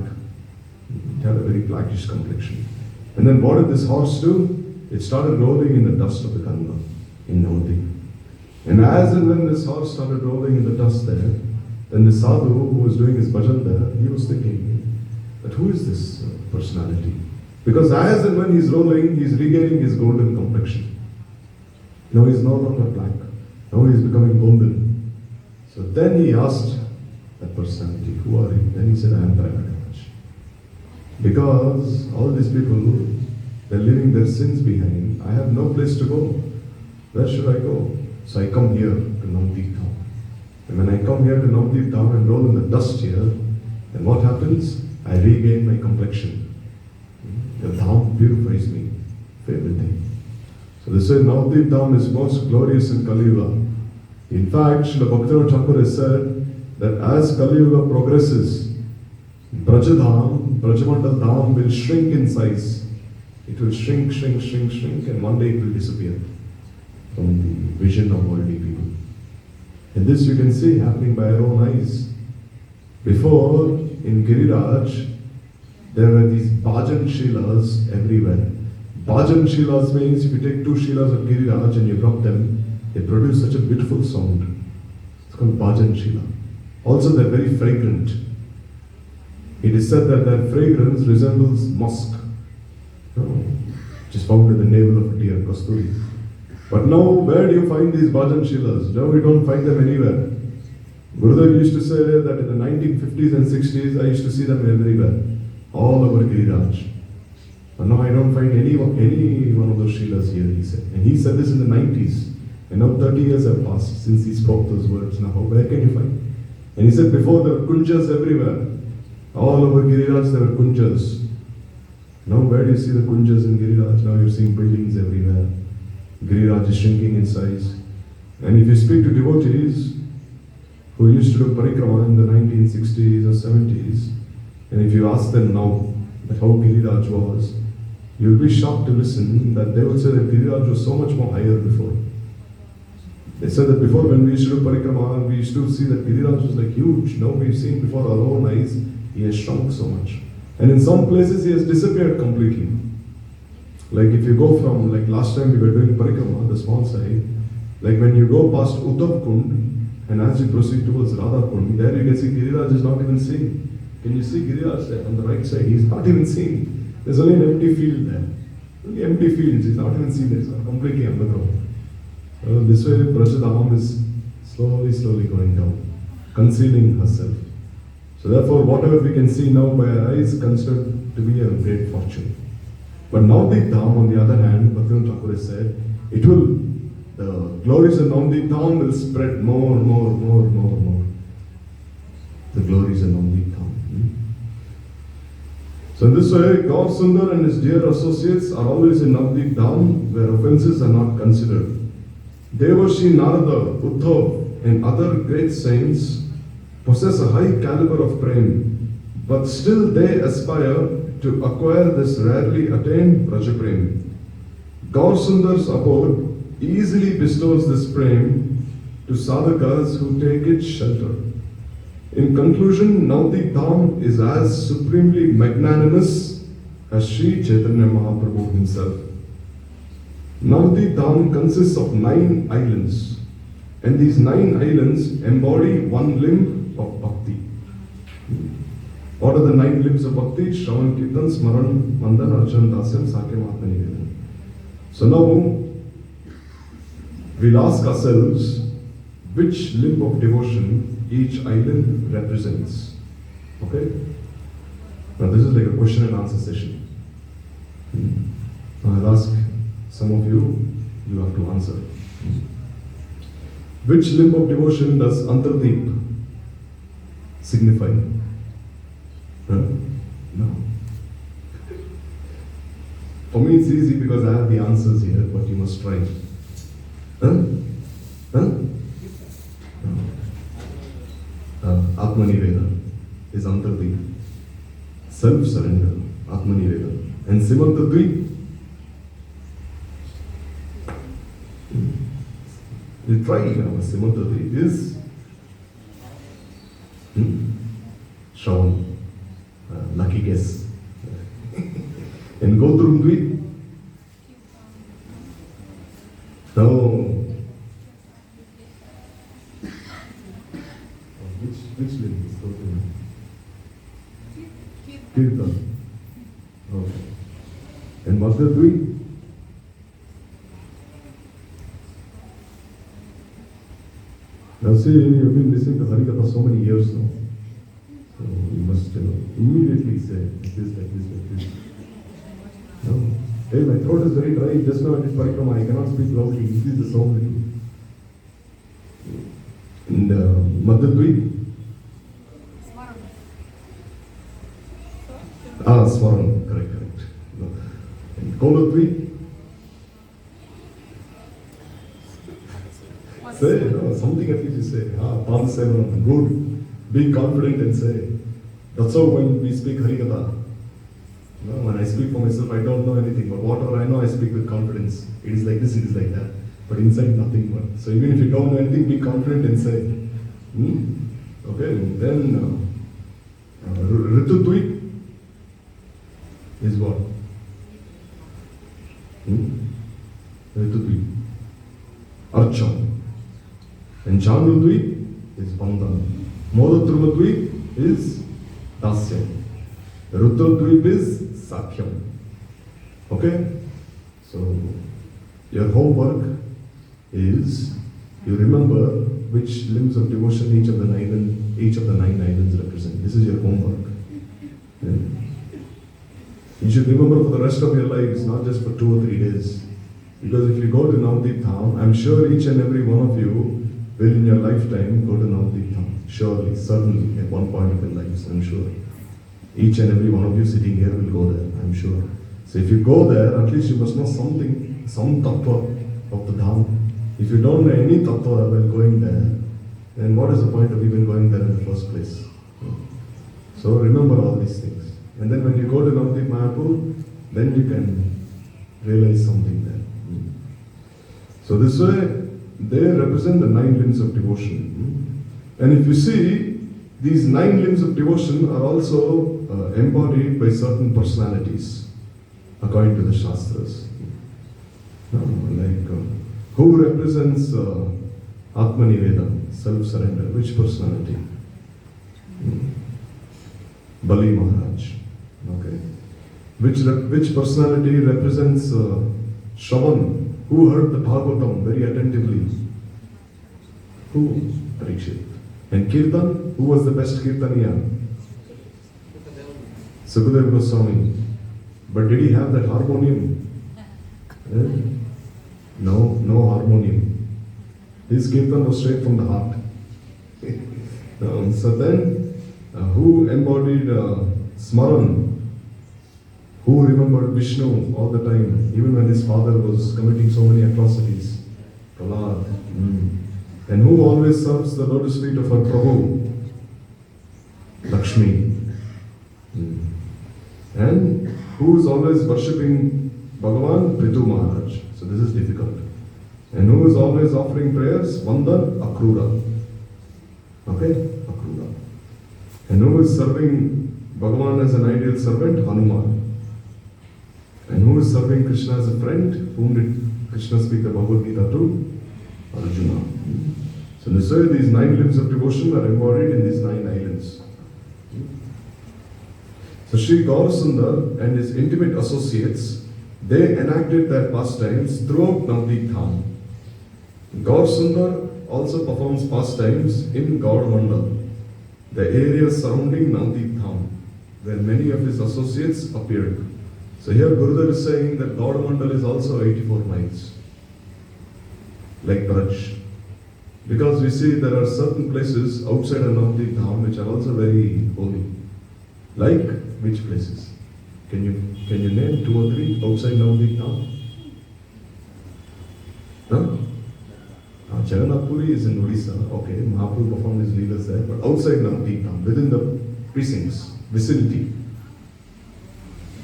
It had a very blackish complexion. And then what did this horse do? It started rolling in the dust of the Ganga in Navadip. And as and when this horse started rolling in the dust there, then the sadhu who was doing his bhajan there, he was thinking that who is this personality? Because as and when he's rolling, he's regaining his golden complexion. Now he's no longer black. Now he's becoming golden. So then he asked that personality, who are you? Then he said, I am Prayagraj. Because all these people, they're leaving their sins behind. I have no place to go. Where should I go? So I come here to Navadip Dham. And when I come here to Navadip Dham and roll in the dust here, then what happens? I regain my complexion. The Dham purifies me for everything. So they say Navadip Dham is most glorious in Kali Yuga. In fact, Srila Bhaktivinoda Thakur has said that as Kali Yuga progresses, Brajadham, Brajamandal Dham will shrink in size. It will shrink, and one day it will disappear from the vision of worldly people. And this you can see happening by our own eyes. Before, in Giriraj, there were these Bhajan Shilas everywhere. Bhajan Shilas means if you take two Shilas of Giriraj and you drop them, they produce such a beautiful sound. It's called Bhajan Shila. Also they're very fragrant. It is said that their fragrance resembles musk, which is found in the navel of a deer, Kasturi. But now, where do you find these Bhajan Shilas? Now we don't find them anywhere. Gurudev used to say that in the 1950s and 60s, I used to see them everywhere, all over Giriraj. But now I don't find any one of those Shilas here, he said. And he said this in the 90s. And now 30 years have passed since he spoke those words. Now, where can you find? And he said before there were kunjas everywhere. All over Giriraj there were kunjas. Now where do you see the kunjas in Giriraj? Now you're seeing buildings everywhere. Giriraj is shrinking in size. And if you speak to devotees who used to do parikrama in the 1960s or 70s, and if you ask them now that how Giriraj was, you'll be shocked to listen that they would say that Giriraj was so much more higher before. They said that before when we used to do parikrama, we used to see that Giriraj was like huge. Now we've seen before our own eyes, he has shrunk so much. And in some places he has disappeared completely. Like if you go from, like last time we were doing parikrama, the small side, like when you go past Uddhav Kund, and as you proceed towards Radha Kund, there you can see Giriraj is not even seen. Can you see Giriraj there on the right side? He's not even seen. There's only an empty field there. Only empty fields, he's not even seen there, it's completely underground. This way Brajadham is slowly going down, concealing herself. So therefore whatever we can see now by our eyes is considered to be a great fortune. But Navadip Dham, on the other hand, Bhaktivinoda Thakur has said, the glories of Navadip Dham will spread more. The glories of Navadip Dham. So in this way, Gaur Sundar and his dear associates are always in Navadip Dham, where offenses are not considered. Devarshi Narada, Uddhav, and other great saints possess a high caliber of prem, but still they aspire to acquire this rarely attained Brajaprem. Gaur Sundar's abode easily bestows this prem to sadhakas who take its shelter. In conclusion, Navadip Dham is as supremely magnanimous as Sri Chaitanya Mahaprabhu himself. Navadvip Dham consists of 9 islands, and these 9 islands embody one limb of bhakti. What are the 9 limbs of bhakti? Shravan, Kirtan, Smaran, Mandan, Archan, Dasyam, Sakyam, Atmanivedana. So now, we'll ask ourselves which limb of devotion each island represents. Okay? Now this is like a question and answer session. I'll ask some of you, you have to answer. Which limb of devotion does Antardip signify? No. For me it's easy because I have the answers here, but you must try. Atmanivedana is Antardip. Self-surrender, Atmanivedana. And Simantadvip? You try now, Simantadvip is Shravan. Lucky guess. And Gotrumdvip? No. Which limb is Gotrumdvip? Kirtan. Okay. And Madhyadvip? Now see, you've been listening to Harikatha so many years now. So you must immediately say, like this, like this, like this. No. Hey, my throat is very dry. Just now I did parikrama. I cannot speak loudly. Increase the sound little. And Madhyadvip? Swaran. Correct. No. And Koladvip? Say, something at least you say. Padasevanam. Good. Be confident and say. That's how when we speak Harikatha. When I speak for myself, I don't know anything, but whatever I know, I speak with confidence. It is like this, it is like that. But inside, nothing more. So even if you don't know anything, be confident and say. Okay, then Ritudvip is what? Ritudvip. Archa. And Chandudvip is Bandhan. Modatrumudvip is Dasya. Rudradvip is Sakyam. Okay? So, your homework is, you remember which limbs of devotion each of the 9 islands represent. This is your homework. Yeah. You should remember for the rest of your lives, not just for 2 or 3 days. Because if you go to Navadvip Dham, I'm sure each and every one of you will in your lifetime go to Navadvip Dham. Surely, certainly, at one point of your lives, I'm sure. Each and every one of you sitting here will go there, I'm sure. So if you go there, at least you must know something, some tattva of the Dham. If you don't know any tattva while going there, then what is the point of even going there in the first place? So remember all these things. And then when you go to Navadvip Mayapur, then you can realize something there. So this way, they represent the 9 limbs of devotion. And if you see, these 9 limbs of devotion are also embodied by certain personalities, according to the Shastras. Who represents Atmanivedana, self-surrender? Which personality? Bali Maharaj. Okay. Which personality represents Shravan? Who heard the Bhagavatam very attentively? Who? Parikshit. And Kirtan? Who was the best Kirtaniya? Sukadeva Goswami. But did he have that harmonium? No harmonium. His Kirtan was straight from the heart. So then, who embodied Smaran? Who remembered Vishnu all the time, even when his father was committing so many atrocities? Prahlad. And who always serves the lotus feet of her Prabhu? Lakshmi. And who is always worshipping Bhagavan? Prithu Maharaj. So this is difficult. And who is always offering prayers? Vandan, Akrura. Okay? Akrura. And who is serving Bhagavan as an ideal servant? Hanuman. And who is serving Krishna as a friend? Whom did Krishna speaks the Bhagavad Gita to Arjuna. So this way these 9 limbs of devotion are embodied in these 9 islands. So Sri Gaurasundar and his intimate associates, they enacted their pastimes throughout Navdeep Dham. Gaurasundar also performs pastimes in Gaudamandal, the area surrounding Navdeep Dham, where many of his associates appeared. So here Gurudev is saying that Gaudamandal is also 84 miles, like Braj. Because we see there are certain places outside of Navdeep Dham which are also very holy. Like which places? Can you name 2 or 3 outside Navdeep Dham? No? Jagannath Puri is in Odisha. Okay, Mahaprabhu performed his leelas there, but outside Navdeep Dham, within the precincts, vicinity.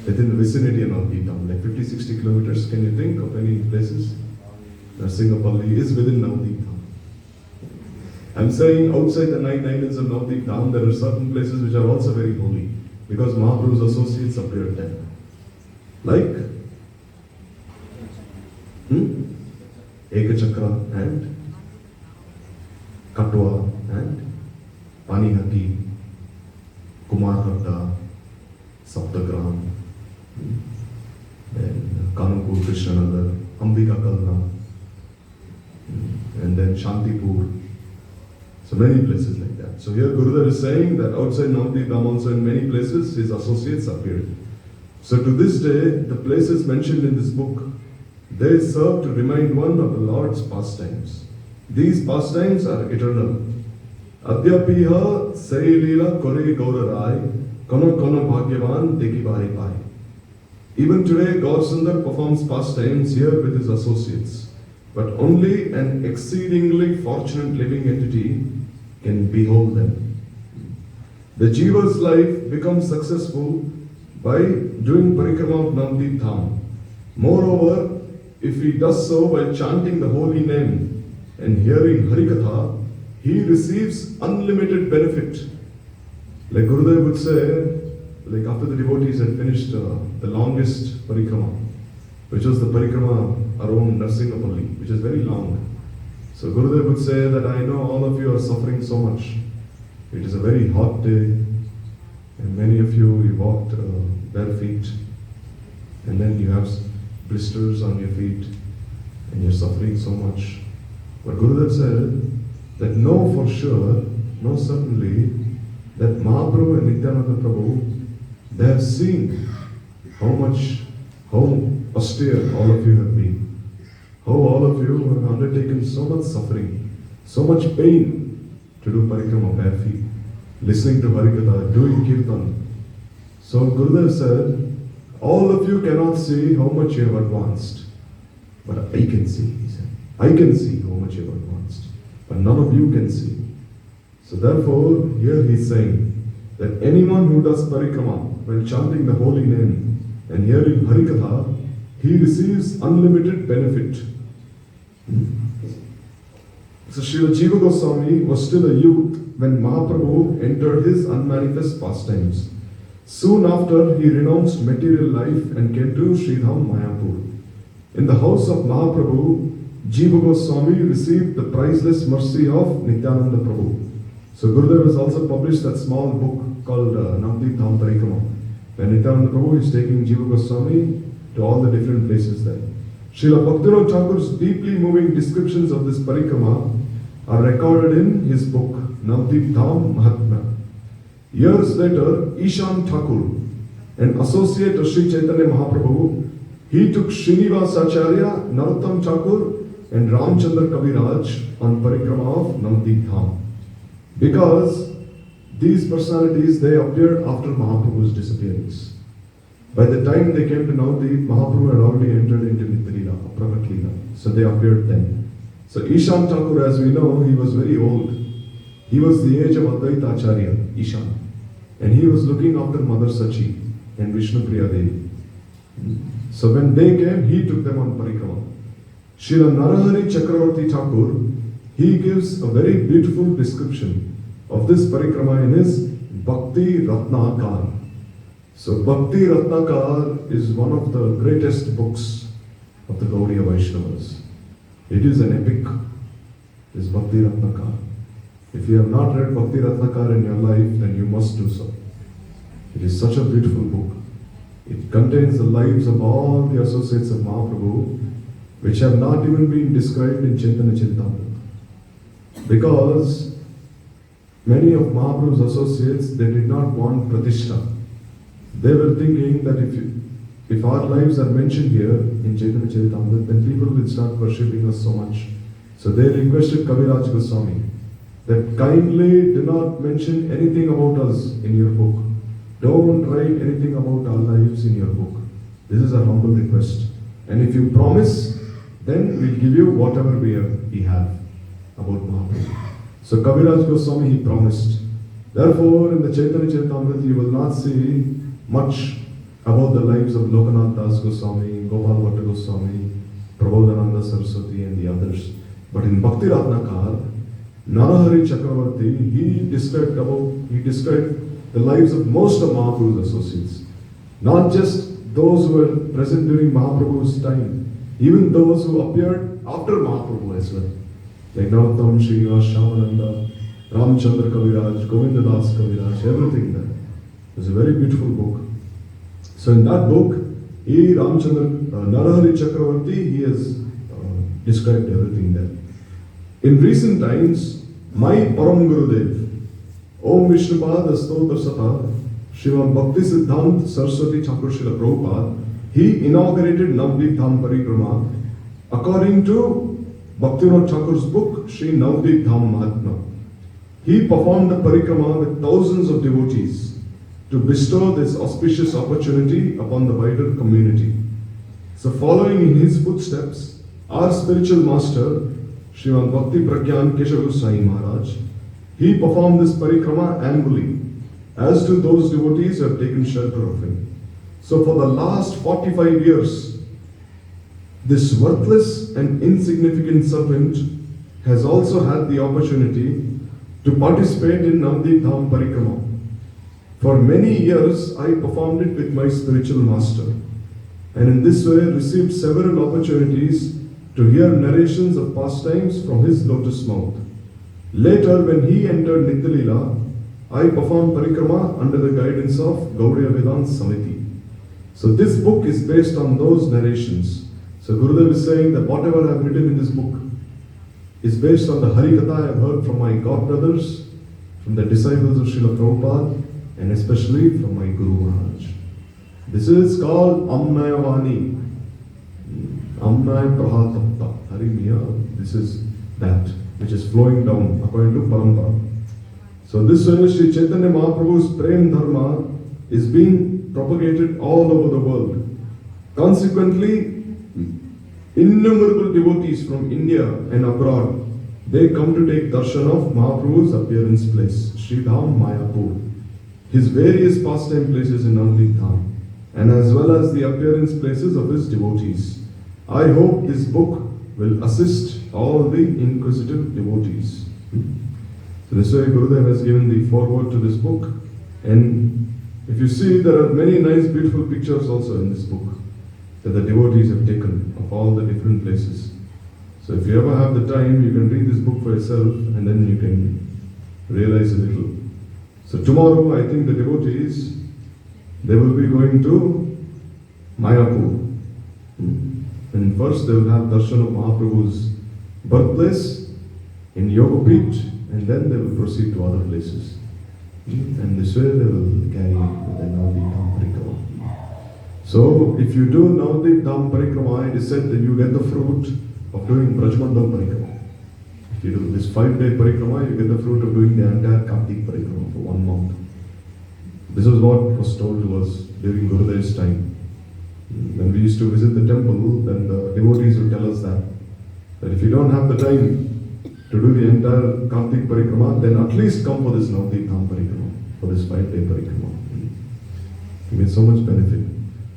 Within the vicinity of Navdeep Dham, like 50-60 kilometers, can you think of any places? Narsingapalli is within Navdeep Dham. I'm saying outside the 9 islands of Navdeep Dham, there are certain places which are also very holy, because Mahaprabhu's associates appeared there. Like Ekachakra and Katwa and Panihati, Kumarhatta, Saptagram, and Kanapur Krishnanagar, Ambika Kalna, and then Shantipur. So many places like that. So here Gurudev is saying that outside Navdeep Dham also in many places his associates appeared. So to this day, the places mentioned in this book, they serve to remind one of the Lord's pastimes. These pastimes are eternal. Adyapiha Sailila Kore Gaurarai Kono Kono Bhagyavan Deki Bari Pai. Even today, Gaurasundar performs pastimes here with his associates. But only an exceedingly fortunate living entity can behold them. The Jiva's life becomes successful by doing parikrama of Navdeep Dham. Moreover, if he does so while chanting the holy name and hearing Harikatha, he receives unlimited benefit. Like Gurudev would say, like after the devotees had finished the longest parikrama, which was the parikrama around Narsingapalli, which is very long. So Gurudev would say that I know all of you are suffering so much. It is a very hot day, and many of you walked bare feet, and then you have blisters on your feet, and you're suffering so much. But Gurudev said that know for sure, know certainly, that Mahaprabhu and Nityananda Prabhu, they have seen how austere all of you have been. How all of you have undertaken so much suffering, so much pain to do parikrama bare feet, listening to Harikatha, doing kirtan. So Gurudev said, all of you cannot see how much you have advanced, but I can see, he said. I can see how much you have advanced, but none of you can see. So therefore, here he is saying that anyone who does parikrama while chanting the holy name and hearing Harikatha, he receives unlimited benefit. So Srila Jiva Goswami was still a youth when Mahaprabhu entered his unmanifest pastimes. Soon after, he renounced material life and came to Sridham Mayapur. In the house of Mahaprabhu, Jiva Goswami received the priceless mercy of Nityananda Prabhu. So Gurudev has also published that small book called Navdeep Dham Parikrama, where Nityananda Prabhu is taking Jiva Goswami to all the different places there. Srila Bhaktivinoda Thakur's deeply moving descriptions of this parikrama are recorded in his book Navdeep Dham Mahatmya. Years later, Ishan Thakur, an associate of Sri Chaitanya Mahaprabhu, he took Srinivasacharya, Narottam Thakur and Ramchandra Kaviraj on parikrama of Navdeep Dham. Because these personalities, they appeared after Mahaprabhu's disappearance. By the time they came to Navdeep, Mahaprabhu had already entered into Nityalila, Apravat Leela. So they appeared then. So Ishan Thakur, as we know, he was very old. He was the age of Advaita Acharya, Ishan. And he was looking after Mother Sachi and Vishnu Priya Devi. So when they came, he took them on parikrama. Srila Narahari Chakravarti Thakur, he gives a very beautiful description of this parikrama in his Bhakti Ratnakar. So Bhakti Ratnakar is one of the greatest books of the Gaudiya Vaishnavas. It is an epic, this Bhakti Ratnakar. If you have not read Bhakti Ratnakar in your life, then you must do so. It is such a beautiful book. It contains the lives of all the associates of Mahaprabhu, which have not even been described in Chaitanya Charitamrita. Because many of Mahaprabhu's associates, they did not want Pratishtha. They were thinking that if our lives are mentioned here in Chaitanya Charitamrita, then people will start worshipping us so much. So they requested Kaviraj Goswami that kindly do not mention anything about us in your book. Don't write anything about our lives in your book. This is a humble request. And if you promise, then we'll give you whatever we have about Mahaprabhu. So Kaviraj Goswami, he promised. Therefore, in the Chaitanya Charitamrita, you will not see much about the lives of Lokanath Das Goswami, Gopal Bhatta Goswami, Prabodhananda Saraswati and the others. But in Bhakti Ratnakar, Narahari Chakravarti, he described the lives of most of Mahaprabhu's associates. Not just those who were present during Mahaprabhu's time, even those who appeared after Mahaprabhu as well. Like Narottam, Srinivas, Shyamananda, Ramchandra Kaviraj, Govinda Das Kaviraj, everything there. It's a very beautiful book. So in that book, Narahari Chakravarti, he has described everything there. In recent times, my Param Gurudev, Om Vishnupad Stotra Sata, Srimad Bhakti Siddhant Saraswati Thakur Srila Prabhupada, he inaugurated Navdeep Dham Parikrama according to Bhaktivinoda Thakur's book, Sri Navdeep Dham Mahatma. He performed the parikrama with thousands of devotees to bestow this auspicious opportunity upon the wider community. So following in his footsteps, our spiritual master, Srimad Bhakti Pragyan Keshav Goswami Maharaj, he performed this parikrama annually, as do those devotees who have taken shelter of him. So for the last 45 years, this worthless and insignificant servant has also had the opportunity to participate in Navdeep Dham Parikrama. For many years, I performed it with my spiritual master, and in this way received several opportunities to hear narrations of pastimes from his lotus mouth. Later, when he entered Nitya-lila, I performed parikrama under the guidance of Gaudiya Vedanta Samiti. So this book is based on those narrations. So Gurudev is saying that whatever I have written in this book is based on the Harikatha I have heard from my godbrothers, from the disciples of Srila Prabhupada, and especially from my Guru Maharaj. This is called Amnayavani. Amnaya Prahatapta. Harimiya, this is that which is flowing down according to Parampara. So this way Sri Chaitanya Mahaprabhu's Prem Dharma is being propagated all over the world. Consequently, innumerable devotees from India and abroad, they come to take darshan of Mahaprabhu's appearance place, Sri Dham Mayapur, his various pastime places in Navdeep Dham, and as well as the appearance places of his devotees. I hope this book will assist all the inquisitive devotees. So this way Gurudev has given the foreword to this book, and if you see, there are many nice beautiful pictures also in this book that the devotees have taken of all the different places. So if you ever have the time, you can read this book for yourself and then you can realize a little. So tomorrow, I think the devotees, they will be going to Mayapur. And first they will have darshan of Mahaprabhu's birthplace in Yogapit, and then they will proceed to other places. And this way they will carry on the Navdeep Dham Parikrama. So if you do Navdeep Dham Parikrama, it is said that you get the fruit of doing Brajmandal Parikrama. If you do this 5-day Parikrama, you get the fruit of doing the entire Kartik Parikrama for 1 month. This is what was told to us during Gurudev's time. When we used to visit the temple, then the devotees would tell us that if you don't have the time to do the entire Kartik Parikrama, then at least come for this Navdeep Dham Parikrama, for this 5-day Parikrama. It means so much benefit.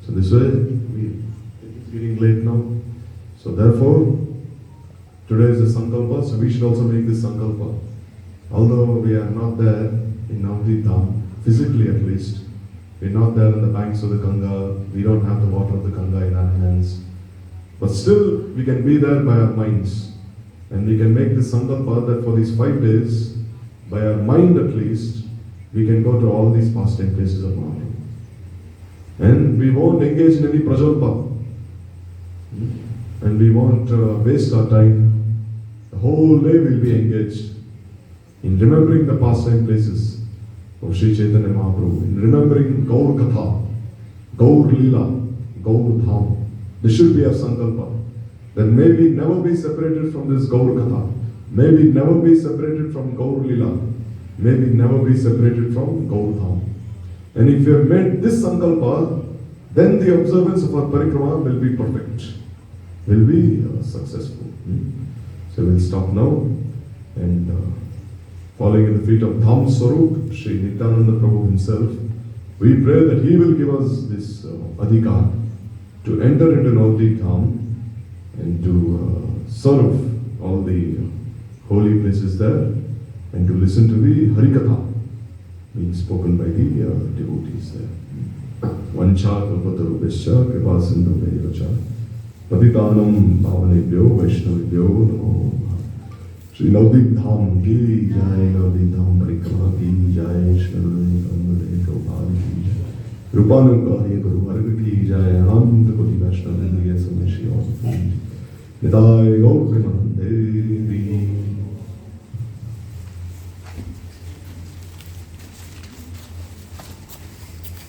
So this way, it's getting late now. So therefore, today is the Sankalpa, so we should also make this Sankalpa. Although we are not there in Navdeep Dham, physically at least, we're not there on the banks of the Ganga, we don't have the water of the Ganga in our hands. But still, we can be there by our minds. And we can make this sankalpa that for these 5 days, by our mind at least, we can go to all these pastime places of Maharaj. And we won't engage in any prajalpa. And we won't waste our time. The whole day we'll be engaged in remembering the pastime places of Sri Chaitanya Mahaprabhu, in remembering Gaur Katha, Gaur Leela, Gaur Dham. This should be our sankalpa. That may we never be separated from this Gaur Katha. May we never be separated from Gaur Leela. May we never be separated from Gaur Dham. And if we have made this sankalpa, then the observance of our parikrama will be perfect, will be successful. So we'll stop now and falling in the feet of Dham Swarup, Sri Nityananda Prabhu himself, we pray that he will give us this adhikar to enter into Navadvip Dham and to serve all the holy places there and to listen to the Harikatha being spoken by the devotees there. Vancha kalpatarubhascha kripa sindhu cha patitanam pavanebhyo vaishnavibhyo namo namaha. Shri Navadvip Dham ki jai, Navadvip Dham parikrama ki jai, Shri Navadvip Prabhupada ki jai, Rupanukari Guru Varga ki jai, Ananda Koti Vaishnava Niya Sameshya Nidai Gaur Premanande.